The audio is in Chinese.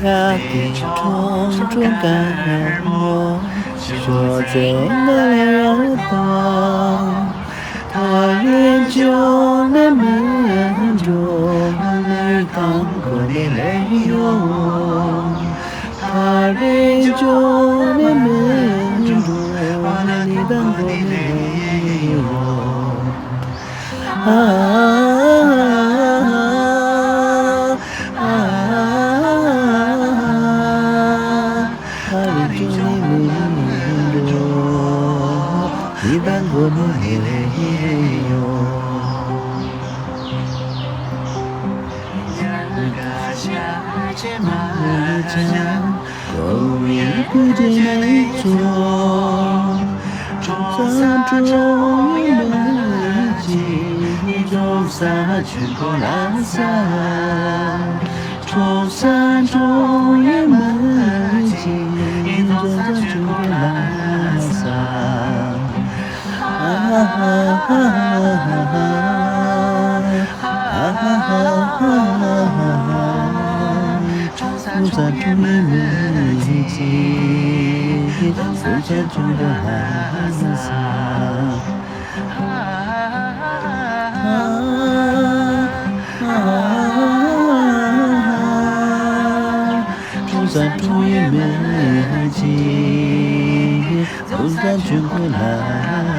大地重重感冒，说在哪里等？他人就那门中，你当过的没有？他人就那门中，你当过的没有？你当过没有？狗也不见没错，中中也没进，中山去过南山，中山中也没进，中山去过南山。中山中也没进，中山去过南山。中山中也没进，中山去过南